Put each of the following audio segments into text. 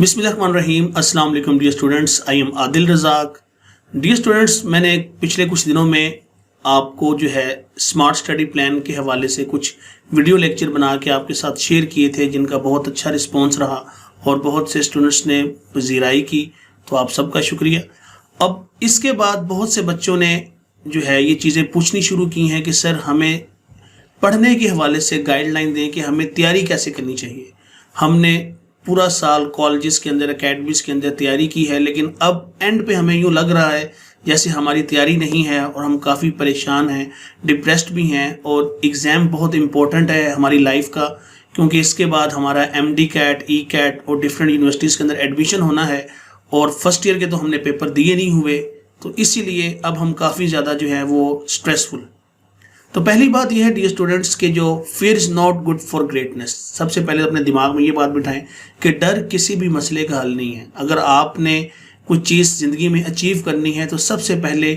बिस्मिल्लाहिर्रहमानिर्रहीम। अस्सलाम वालेकुम dear students, I am Adil Razzaq. Dear students, मैंने पिछले कुछ दिनों में आपको जो है स्मार्ट स्टडी प्लान के हवाले से कुछ वीडियो लेक्चर बना के आपके साथ शेयर किए थे, जिनका बहुत अच्छा रिस्पॉन्स रहा और बहुत से स्टूडेंट्स ने पजीराई की, तो आप सबका शुक्रिया। अब इसके बाद बहुत से बच्चों ने जो है ये चीज़ें पूछनी शुरू की हैं कि सर हमें पढ़ने के हवाले से गाइडलाइन दें कि हमें तैयारी कैसे करनी चाहिए। हमने पूरा साल कॉलेजेस के अंदर, एकेडमीज़ के अंदर तैयारी की है, लेकिन अब एंड पे हमें यूँ लग रहा है जैसे हमारी तैयारी नहीं है और हम काफ़ी परेशान हैं, डिप्रेस्ड भी हैं। और एग्ज़ाम बहुत इम्पोर्टेंट है हमारी लाइफ का, क्योंकि इसके बाद हमारा MD कैट, E-कैट और डिफरेंट यूनिवर्सिटीज़ के अंदर एडमिशन होना है और फर्स्ट ईयर के तो हमने पेपर दिए नहीं हुए, तो इसीलिए अब हम काफ़ी ज़्यादा जो है वो स्ट्रेसफुल। तो पहली बात यह है डियर स्टूडेंट्स कि जो fear is not good for greatness. सबसे पहले अपने दिमाग में ये बात बिठाएं कि डर किसी भी मसले का हल नहीं है। अगर आपने कोई चीज़ ज़िंदगी में अचीव करनी है तो सबसे पहले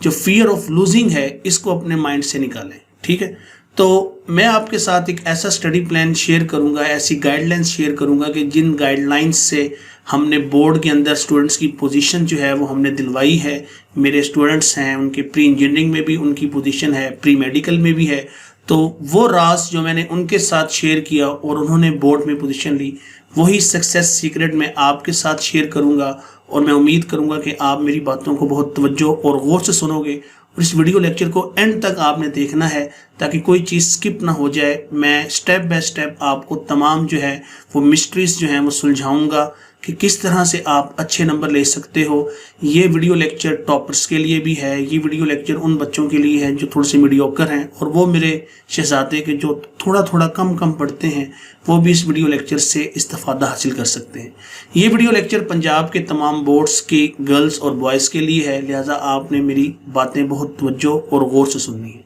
जो फियर ऑफ लूजिंग है इसको अपने माइंड से निकालें, ठीक है। तो मैं आपके साथ एक ऐसा स्टडी प्लान शेयर करूंगा, ऐसी गाइडलाइंस शेयर करूंगा कि जिन गाइडलाइंस से हमने बोर्ड के अंदर स्टूडेंट्स की पोजीशन जो है वो हमने दिलवाई है। मेरे स्टूडेंट्स हैं, उनके प्री इंजीनियरिंग में भी उनकी पोजीशन है, प्री मेडिकल में भी है। तो वो राज जो मैंने उनके साथ शेयर किया और उन्होंने बोर्ड में पोजीशन ली, वही सक्सेस सीक्रेट मैं आपके साथ शेयर करूंगा। और मैं उम्मीद करूंगा कि आप मेरी बातों को बहुत तवज्जो और गौर से सुनोगे और इस वीडियो लेक्चर को एंड तक आपने देखना है ताकि कोई चीज़ स्किप ना हो जाए। मैं स्टेप बाय स्टेप आपको तमाम जो है वो मिस्ट्रीज जो हैं वो सुलझाऊंगा कि किस तरह से आप अच्छे नंबर ले सकते हो। ये वीडियो लेक्चर टॉपर्स के लिए भी है, ये वीडियो लेक्चर उन बच्चों के लिए है जो थोड़े से मीडियोकर हैं, और वो मेरे शहजादे के जो थोड़ा थोड़ा कम पढ़ते हैं वो भी इस वीडियो लेक्चर से इस्तिफादा हासिल कर सकते हैं। ये वीडियो लेक्चर पंजाब के तमाम बोर्ड्स की गर्ल्स और बॉयज़ के लिए है, लिहाजा आपने मेरी बातें बहुत तवज्जो और गौर से सुननी है।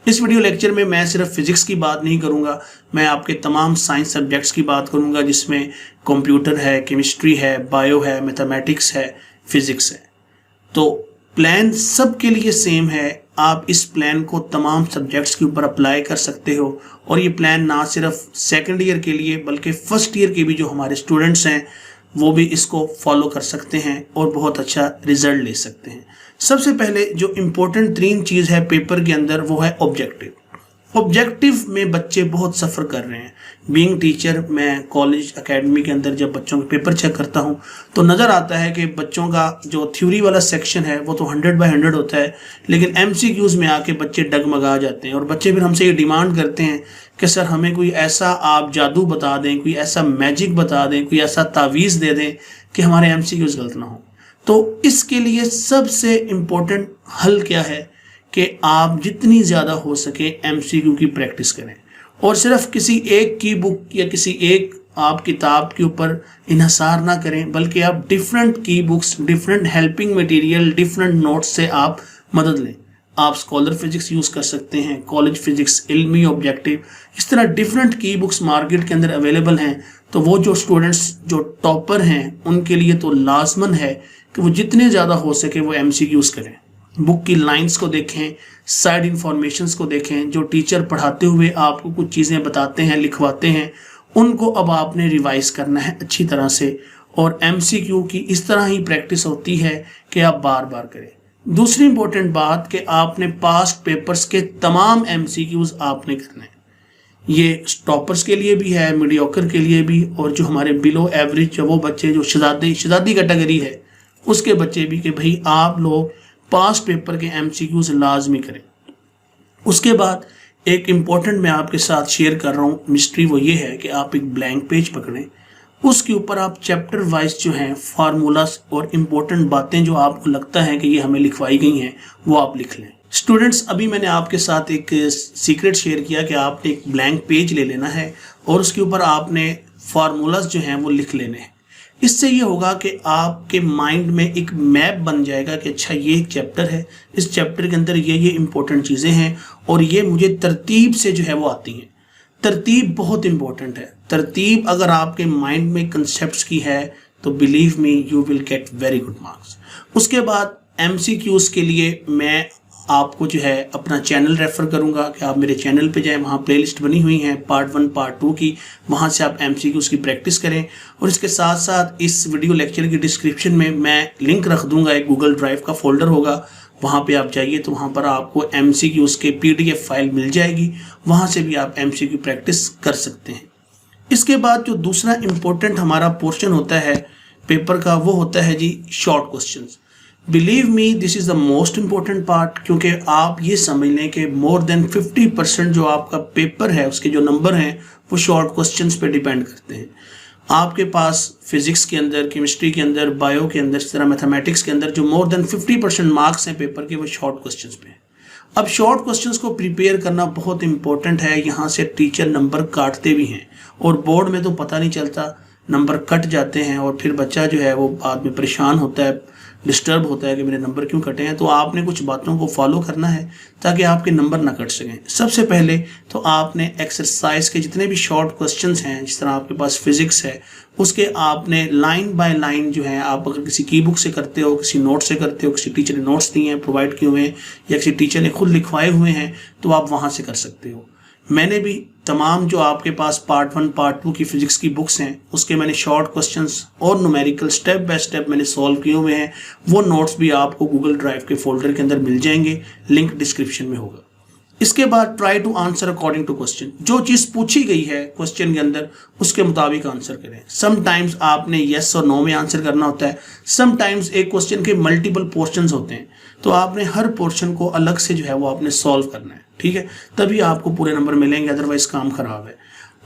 इस वीडियो लेक्चर में मैं सिर्फ फिजिक्स की बात नहीं करूंगा, मैं आपके तमाम साइंस सब्जेक्ट्स की बात करूंगा, जिसमें कंप्यूटर है, केमिस्ट्री है, बायो है, मैथमेटिक्स है, फिजिक्स है। तो प्लान सब के लिए सेम है। आप इस प्लान को तमाम सब्जेक्ट्स के ऊपर अप्लाई कर सकते हो और ये प्लान ना सिर्फ सेकेंड ईयर के लिए बल्कि फर्स्ट ईयर के भी जो हमारे स्टूडेंट्स हैं वो भी इसको फॉलो कर सकते हैं और बहुत अच्छा रिजल्ट ले सकते हैं। सबसे पहले जो इम्पोर्टेंट तीन चीज़ है पेपर के अंदर वो है ऑब्जेक्टिव। ऑब्जेक्टिव में बच्चे बहुत सफ़र कर रहे हैं। बीइंग टीचर, मैं कॉलेज एकेडमी के अंदर जब बच्चों के पेपर चेक करता हूं तो नज़र आता है कि बच्चों का जो थ्योरी वाला सेक्शन है वो तो 100/100 होता है, लेकिन MCQs में आके बच्चे डगमगा जाते हैं और बच्चे फिर हमसे ये डिमांड करते हैं कि सर हमें कोई ऐसा आप जादू बता दें, कोई ऐसा मैजिक बता दें, कोई ऐसा तावीज़ दे दें कि हमारे MCQs गलत ना हो। तो इसके लिए सबसे इम्पोर्टेंट हल क्या है कि आप जितनी ज़्यादा हो सके MCQ की प्रैक्टिस करें और सिर्फ किसी एक की बुक या किसी एक आप किताब के ऊपर इन्हसार ना करें, बल्कि आप डिफरेंट की books, different helping material, different notes से आप मदद लें। आप स्कॉलर फिजिक्स यूज़ कर सकते हैं, कॉलेज फिजिक्स, इल्मी ऑब्जेक्टिव, इस तरह डिफरेंट की बुक्स मार्केट के अंदर अवेलेबल हैं। तो वो जो स्टूडेंट्स जो टॉपर हैं उनके लिए तो लाजमन है कि वो जितने ज़्यादा हो सके वो MCQs करें। बुक की लाइंस को देखें, साइड इंफॉर्मेशंस को देखें, जो टीचर पढ़ाते हुए आपको कुछ चीज़ें बताते हैं, लिखवाते हैं, उनको अब आपने रिवाइज करना है अच्छी तरह से। और MCQ की इस तरह ही प्रैक्टिस होती है कि आप बार बार करें। दूसरी इंपॉर्टेंट बात कि आपने पास्ट पेपर्स के तमाम MCQs आपने करने हैं। ये टॉपर्स के लिए भी है, मीडियोकर के लिए भी, और जो हमारे बिलो एवरेज वो बच्चे जो शहजादी कैटेगरी है उसके बच्चे भी, कि भाई आप लोग पास्ट पेपर के MCQs लाजमी करें। उसके बाद एक इम्पॉर्टेंट मैं आपके साथ शेयर कर रहा हूँ मिस्ट्री, वो ये है कि आप एक ब्लैंक पेज पकड़ें, उसके ऊपर आप चैप्टर वाइज जो हैं फार्मूलास और इम्पोर्टेंट बातें जो आपको लगता है कि ये हमें लिखवाई गई हैं वो आप लिख लें। स्टूडेंट्स, अभी मैंने आपके साथ एक सीक्रेट शेयर किया कि आपने एक ब्लैंक पेज ले लेना है और उसके ऊपर आपने फार्मूलास जो हैं वो लिख लेने हैं। इससे ये होगा कि आपके माइंड में एक मैप बन जाएगा कि अच्छा ये एक चैप्टर है, इस चैप्टर के अंदर ये इंपॉर्टेंट चीज़ें हैं और ये मुझे तरतीब से जो है वो आती हैं। तरतीब बहुत इंपॉर्टेंट है। तरतीब अगर आपके माइंड में कंसेप्ट्स की है तो believe me you will get very good marks. उसके बाद MCQs के लिए मैं आपको जो है अपना चैनल रेफ़र करूंगा कि आप मेरे चैनल पे जाएं, वहाँ प्लेलिस्ट बनी हुई हैं पार्ट 1 पार्ट 2 की, वहाँ से आप MCQs की प्रैक्टिस करें। और इसके साथ साथ इस वीडियो लेक्चर की डिस्क्रिप्शन में मैं लिंक रख दूंगा, एक गूगल ड्राइव का फोल्डर होगा, वहाँ पे आप जाइए तो वहाँ पर आपको MCQs के PDF फाइल मिल जाएगी, वहाँ से भी आप MCQ प्रैक्टिस कर सकते हैं। इसके बाद जो दूसरा इम्पोर्टेंट हमारा पोर्शन होता है पेपर का, वो होता है जी short questions. Believe me this is the most important part, क्योंकि आप ये समझ लें कि मोर देन 50% जो आपका पेपर है उसके जो नंबर हैं वो शॉर्ट क्वेश्चंस पे डिपेंड करते हैं। आपके पास फिजिक्स के अंदर, केमिस्ट्री के अंदर, बायो के अंदर, इस तरह मैथमेटिक्स के अंदर जो मोर देन 50% मार्क्स हैं पेपर के, वो शॉर्ट क्वेश्चंस पे हैं। अब शॉर्ट क्वेश्चंस को प्रिपेयर करना बहुत इंपॉर्टेंट है। यहाँ से टीचर नंबर काटते भी हैं और बोर्ड में तो पता नहीं चलता, नंबर कट जाते हैं और फिर बच्चा जो है वो बाद में परेशान होता है, डिस्टर्ब होता है कि मेरे नंबर क्यों कटे हैं। तो आपने कुछ बातों को फॉलो करना है ताकि आपके नंबर ना कट सकें। सबसे पहले तो आपने एक्सरसाइज के जितने भी शॉर्ट क्वेश्चंस हैं, जिस तरह आपके पास फिजिक्स है, उसके आपने लाइन बाय लाइन जो है, आप अगर किसी की बुक से करते हो, किसी नोट से करते हो, किसी टीचर ने नोट्स दिए हैं प्रोवाइड किए हुए हैं, या किसी टीचर ने खुद लिखवाए हुए हैं, तो आप वहाँ से कर सकते हो। मैंने भी तमाम जो आपके पास पार्ट 1 पार्ट 2 की फिजिक्स की बुक्स हैं उसके मैंने शॉर्ट क्वेश्चंस और न्यूमेरिकल स्टेप बाय स्टेप मैंने सॉल्व किए हुए हैं। वो नोट्स भी आपको गूगल ड्राइव के फोल्डर के अंदर मिल जाएंगे, लिंक डिस्क्रिप्शन में होगा। इसके बाद try to answer according to question. जो चीज़ पूछी गई है क्वेश्चन के अंदर उसके मुताबिक आंसर करें। समटाइम्स आपने येस और नो में आंसर करना होता है, समटाइम्स एक क्वेश्चन के मल्टीपल पोर्शंस होते हैं, तो आपने हर पोर्शन को अलग से जो है वो आपने सॉल्व करना है, ठीक है, तभी आपको पूरे नंबर मिलेंगे, अदरवाइज काम खराब है।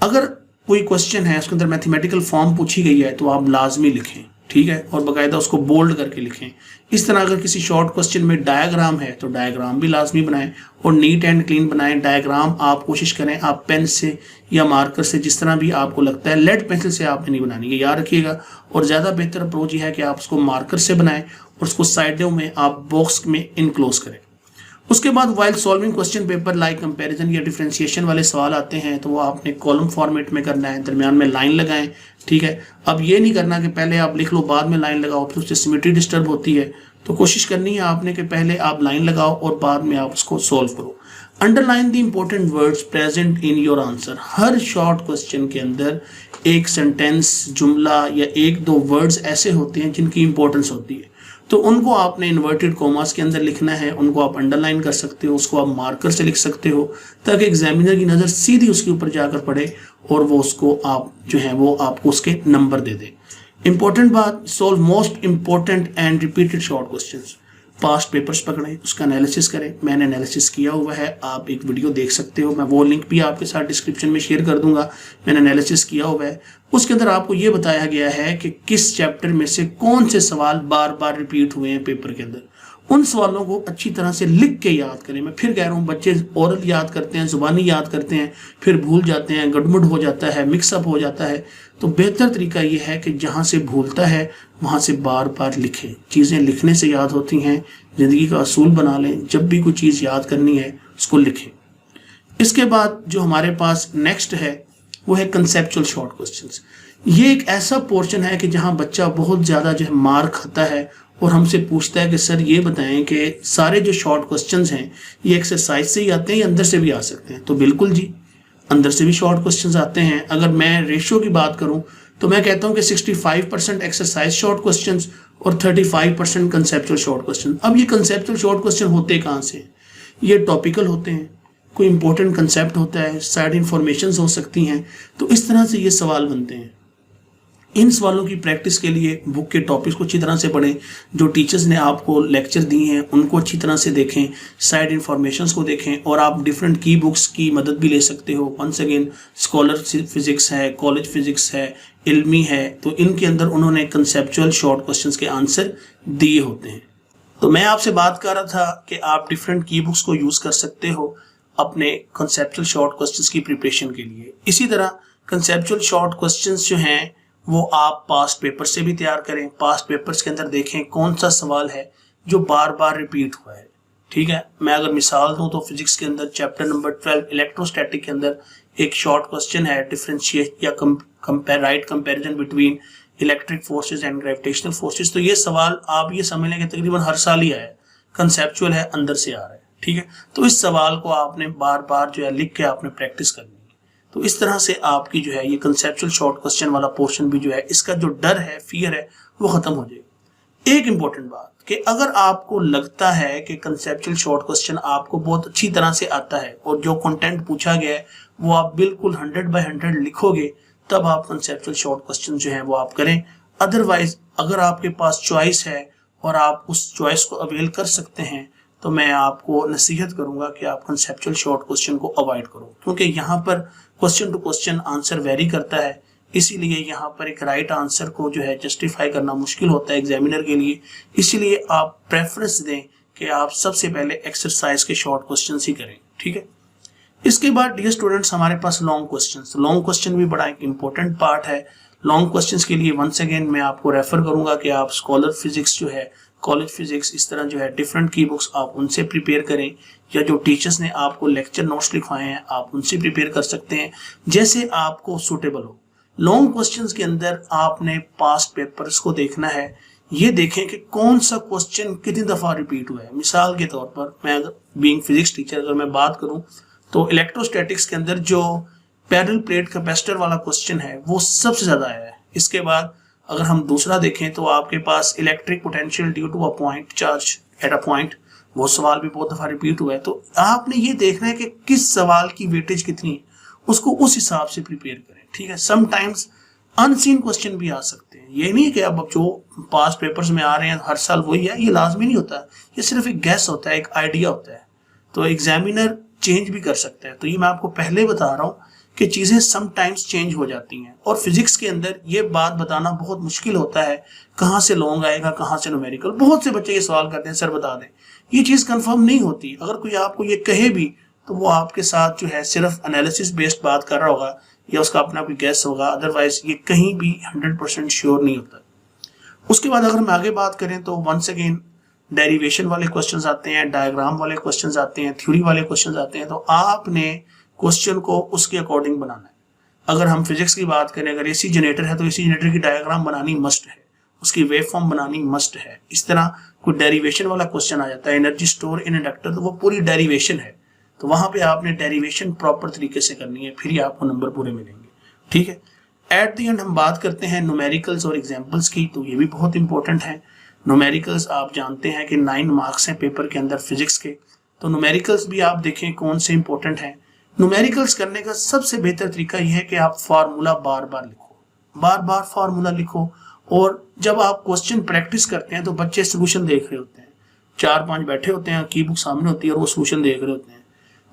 अगर कोई क्वेश्चन है उसके अंदर मैथमेटिकल फॉर्म पूछी गई है तो आप लाजमी लिखें, ठीक है, और बाकायदा उसको बोल्ड करके लिखें। इस तरह अगर किसी शॉर्ट क्वेश्चन में डायग्राम है तो डायग्राम भी लाजमी बनाएं और नीट एंड क्लीन बनाएं। डायग्राम आप कोशिश करें आप पेन से या मार्कर से, जिस तरह भी आपको लगता है, लेड पेंसिल से आपने नहीं बनानी, ये याद रखिएगा। और ज़्यादा बेहतर अप्रोच ये है कि आप उसको मार्कर से बनाएं और उसको साइडों में आप बॉक्स में इनक्लोज करें। उसके बाद while solving question paper like comparison या डिफरेंशिएशन वाले सवाल आते हैं तो वो आपने कॉलम फॉर्मेट में करना है, दरमियान में लाइन लगाएं, ठीक है। अब ये नहीं करना कि पहले आप लिख लो बाद में लाइन लगाओ, फिर उससे सिमेट्री डिस्टर्ब होती है। तो कोशिश करनी है आपने कि पहले आप लाइन लगाओ और बाद में आप उसको सॉल्व करो। Underline the important words present in your answer. Her short question के अंदर एक सेंटेंस, जुमला या एक दो वर्ड्स ऐसे होते हैं जिनकी इंपॉर्टेंस होती है, तो उनको आपने इन्वर्टेड कॉमास के अंदर लिखना है, उनको आप अंडरलाइन कर सकते हो, उसको आप मार्कर से लिख सकते हो ताकि एग्जामिनर की नज़र सीधी उसके ऊपर जाकर पड़े और वो उसको आप जो है वो आपको उसके नंबर दे दे। इंपॉर्टेंट बात, solve most important and repeated short questions. Past papers पकड़ें, उसका एनालिसिस करें। मैंने एनालिसिस किया हुआ है, आप एक वीडियो देख सकते हो, मैं वो लिंक भी आपके साथ डिस्क्रिप्शन में शेयर कर दूंगा। मैंने एनालिसिस किया हुआ है, उसके अंदर आपको ये बताया गया है कि किस चैप्टर में से कौन से सवाल बार बार रिपीट हुए हैं पेपर के अंदर। उन सवालों को अच्छी तरह से लिख के याद करें। मैं फिर कह रहा हूँ, बच्चे ओरल याद करते हैं, जुबानी याद करते हैं, फिर भूल जाते हैं, गड़बड़ हो जाता है, मिक्सअप हो जाता है। तो बेहतर तरीका ये है कि जहाँ से भूलता है वहाँ से बार बार लिखें। चीज़ें लिखने से याद होती हैं, ज़िंदगी का असूल बना लें, जब भी कोई चीज़ याद करनी है उसको लिखें। इसके बाद जो हमारे पास नेक्स्ट है वो है कंसेप्चुअल शॉर्ट क्वेश्चंस। ये एक ऐसा पोर्शन है कि जहाँ बच्चा बहुत ज़्यादा जो है मार खाता है और हमसे पूछता है कि सर ये बताएं कि सारे जो शॉर्ट क्वेश्चंस हैं ये एक्सरसाइज से ही आते हैं या अंदर से भी आ सकते हैं। तो बिल्कुल जी, अंदर से भी शॉर्ट क्वेश्चंस आते हैं। अगर मैं रेशियो की बात करूं तो मैं कहता हूं कि 65% एक्सरसाइज शॉर्ट क्वेश्चंस और 35% कंसेप्चुअल शॉर्ट क्वेश्चन। अब ये कंसेप्चुअल शॉर्ट क्वेश्चन होते कहाँ से? ये टॉपिकल होते हैं, कोई इंपॉर्टेंट कंसेप्ट होता है, साइड इंफॉर्मेशन हो सकती हैं, तो इस तरह से ये सवाल बनते हैं। इन सवालों की प्रैक्टिस के लिए बुक के टॉपिक्स को अच्छी तरह से पढ़ें, जो टीचर्स ने आपको लेक्चर दिए हैं उनको अच्छी तरह से देखें, साइड इंफॉर्मेशंस को देखें, और आप डिफरेंट की बुक्स की मदद भी ले सकते हो। वंस अगेन स्कॉलर फिजिक्स है, कॉलेज फिजिक्स है, इल्मी है, तो इनके अंदर उन्होंने कंसेप्चुअल शॉर्ट क्वेश्चंस के आंसर दिए होते हैं। तो मैं आपसे बात कर रहा था कि आप डिफरेंट की बुक्स को यूज़ कर सकते हो अपने कंसेप्चुअल शॉर्ट क्वेश्चंस की प्रिपरेशन के लिए। इसी तरह कंसेप्चुअल शॉर्ट क्वेश्चंस जो हैं वो आप पास्ट पेपर से भी तैयार करें। पास्ट पेपर्स के अंदर देखें कौन सा सवाल है जो बार बार रिपीट हुआ है, ठीक है। मैं अगर मिसाल दूं तो फिजिक्स के अंदर चैप्टर नंबर 12 इलेक्ट्रोस्टैटिक के अंदर एक शॉर्ट क्वेश्चन है, डिफरेंशिएट या right comparison between electric forces and gravitational forces. तो ये सवाल आप ये समझ लें कि तकरीबन हर साल ही आया है, कंसेप्चुअल है, अंदर से आ रहा है, ठीक है। तो इस सवाल को आपने बार बार जो है लिख के आपने प्रैक्टिस करनी है। तो इस तरह से आपकी जो है ये कंसेप्चुअल शॉर्ट क्वेश्चन वाला पोर्शन भी जो है, इसका जो डर है, फियर है, वो खत्म हो जाएगा। एक इंपॉर्टेंट बात कि अगर आपको लगता है कि कंसेप्चुअल शॉर्ट क्वेश्चन आपको बहुत अच्छी तरह से आता है और जो कंटेंट पूछा गया है वो आप बिल्कुल 100/100 लिखोगे, तब आप कंसेप्चुअल शॉर्ट क्वेश्चन जो है वो आप करें। अदरवाइज अगर आपके पास चॉइस है और आप उस चॉइस को अवेल कर सकते हैं, तो मैं आपको नसीहत करूंगा कि आप कंसेप्चुअल शॉर्ट क्वेश्चन को अवॉइड करो, क्योंकि यहाँ पर question to question answer vary करता है। इसीलिए यहाँ पर एक राइट आंसर को जो है जस्टिफाई करना मुश्किल होता है एग्जामिनर के लिए। इसीलिए आप प्रेफरेंस दें कि आप सबसे पहले एक्सरसाइज के शॉर्ट क्वेश्चन ही करें, ठीक है। इसके बाद डियर स्टूडेंट्स हमारे पास लॉन्ग क्वेश्चन भी बड़ा एक इंपॉर्टेंट पार्ट है। लॉन्ग क्वेश्चंस के लिए वंस अगेन मैं आपको रेफर करूंगा कि आप स्कॉलर फिजिक्स जो है, कॉलेज फिजिक्स, इस तरह जो है डिफरेंट की बुक्स आप उनसे प्रिपेयर करें, या जो टीचर्स ने आपको लेक्चर नोट्स लिखवाए हैं आप उनसे प्रिपेयर कर सकते हैं, जैसे आपको सूटेबल हो। लॉन्ग क्वेश्चंस के अंदर आपने पास्ट पेपर्स को देखना है। ये देखें कि कौन सा क्वेश्चन कितनी दफा रिपीट हुआ है। मिसाल के तौर पर मैं अगर बीइंग फिजिक्स टीचर अगर मैं बात करूं तो इलेक्ट्रोस्टैटिक्स के अंदर जो पैरेलल प्लेट कैपेसिटर वाला क्वेश्चन है वो सबसे ज्यादा आया है। इसके बाद अगर हम दूसरा देखें तो आपके पास electric potential due to a point charge at a point, वो सवाल भी बहुत दफा रिपीट हुआ है। तो आपने ये देखना है कि किस सवाल की वेटेज कितनी है, उसको उस हिसाब से प्रिपेयर करें, ठीक है। समटाइम्स अनसीन क्वेश्चन भी आ सकते हैं। ये नहीं कि अब जो पास्ट पेपर्स में आ रहे हैं हर साल वही है, ये लाजमी नहीं होता। ये सिर्फ एक गैस होता है, एक आइडिया होता है। तो एग्जामिनर चेंज भी कर सकता है। तो ये मैं आपको पहले बता रहा हूँ कि चीजें समटाइम्स चेंज हो जाती हैं। और फिजिक्स के अंदर ये बात बताना बहुत मुश्किल होता है, कहाँ से लॉन्ग आएगा, कहाँ से न्यूमेरिकल। बहुत से बच्चे ये सवाल करते हैं सर बता दें, ये चीज कंफर्म नहीं होती। अगर कोई आपको ये कहे भी तो वो आपके साथ जो है सिर्फ एनालिसिस बेस्ड बात कर रहा होगा या उसका अपना कोई गैस होगा, अदरवाइज ये कहीं भी 100% श्योर नहीं होता। उसके बाद अगर हम आगे बात करें तो वंस अगेन डेरिवेशन वाले क्वेश्चंस आते हैं, डायग्राम वाले क्वेश्चंस आते हैं, थ्योरी वाले क्वेश्चंस आते हैं। तो आपने क्वेश्चन को उसके अकॉर्डिंग बनाना है। अगर हम फिजिक्स की बात करें, अगर एसी जनरेटर है तो एसी जनरेटर की डायग्राम बनानी मस्ट है, उसकी वेव फॉर्म बनानी मस्ट है। इस तरह कोई डेरिवेशन वाला क्वेश्चन आ जाता है, एनर्जी स्टोर इन इंडक्टर, तो वो पूरी डेरिवेशन है। तो वहां पे आपने डेरिवेशन प्रॉपर तरीके से करनी है, फिर ही आपको नंबर पूरे मिलेंगे, ठीक है। एट द एंड हम बात करते हैं न्यूमेरिकल्स और एग्जाम्पल्स की, तो ये भी बहुत इंपॉर्टेंट है। न्यूमेरिकल्स आप जानते हैं कि 9 मार्क्स हैं पेपर के अंदर फिजिक्स के। तो न्यूमेरिकल्स भी आप देखें कौन से इंपॉर्टेंट हैं। न्यूमेरिकल्स करने का सबसे बेहतर तरीका यह है कि आप फार्मूला बार बार लिखो, बार बार फार्मूला लिखो। और जब आप क्वेश्चन प्रैक्टिस करते हैं तो बच्चे सोल्यूशन देख रहे होते हैं, 4-5 बैठे होते हैं, की बुक सामने होती है और वो सोल्यूशन देख रहे होते हैं।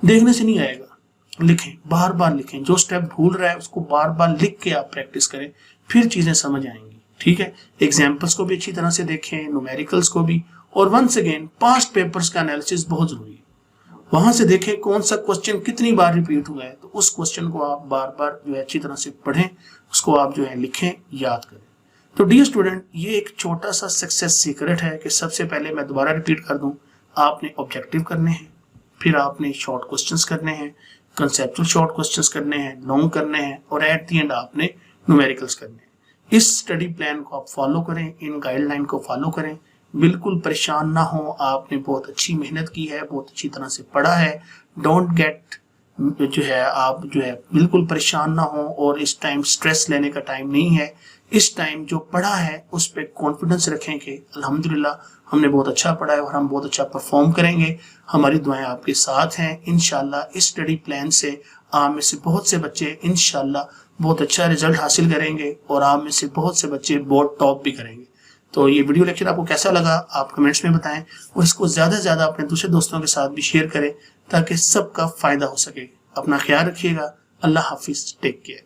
देखने से नहीं आएगा, लिखें, बार बार लिखें। जो स्टेप भूल रहा है उसको बार बार लिख के आप प्रैक्टिस करें, फिर चीजें समझ आएंगी, ठीक है। एग्जाम्पल्स को भी अच्छी तरह से देखें, न्यूमेरिकल्स को भी। और वंस अगेन पास्ट पेपर्स का एनालिसिस बहुत जरूरी है। वहां से देखें कौन सा क्वेश्चन कितनी बार रिपीट हुआ है, तो उस क्वेश्चन को आप बार बार जो है अच्छी तरह से पढ़ें, उसको आप जो है लिखें, याद करें। तो डियर स्टूडेंट, ये एक छोटा सा सक्सेस सीक्रेट है कि सबसे पहले मैं दोबारा रिपीट कर दूं, आपने ऑब्जेक्टिव करने हैं, फिर आपने शॉर्ट क्वेश्चंस करने हैं, कंसेप्चुअल शॉर्ट क्वेश्चंस करने हैं, लॉन्ग करने हैं, और एट द एंड आपने न्यूमेरिकल्स करने हैं। इस स्टडी प्लान को आप फॉलो करें, इन गाइडलाइन को फॉलो करें, बिल्कुल परेशान ना हो। आपने बहुत अच्छी मेहनत की है, बहुत अच्छी तरह से पढ़ा है। डोंट गेट जो है आप जो है बिल्कुल परेशान ना हो। और इस टाइम स्ट्रेस लेने का टाइम नहीं है। इस टाइम जो पढ़ा है उस पर कॉन्फिडेंस रखें कि अल्हम्दुलिल्लाह हमने बहुत अच्छा पढ़ा है और हम बहुत अच्छा परफॉर्म करेंगे। हमारी दुआएं आपके साथ हैं। इंशाल्लाह इस स्टडी प्लान से आप में से बहुत से बच्चे इंशाल्लाह बहुत अच्छा रिजल्ट हासिल करेंगे और आप में से बहुत से बच्चे बोर्ड टॉप भी करेंगे। तो ये वीडियो लेक्चर आपको कैसा लगा आप कमेंट्स में बताएं और इसको ज्यादा से ज्यादा अपने दूसरे दोस्तों के साथ भी शेयर करें ताकि सबका फायदा हो सके। अपना ख्याल रखिएगा। अल्लाह हाफिज, टेक केयर।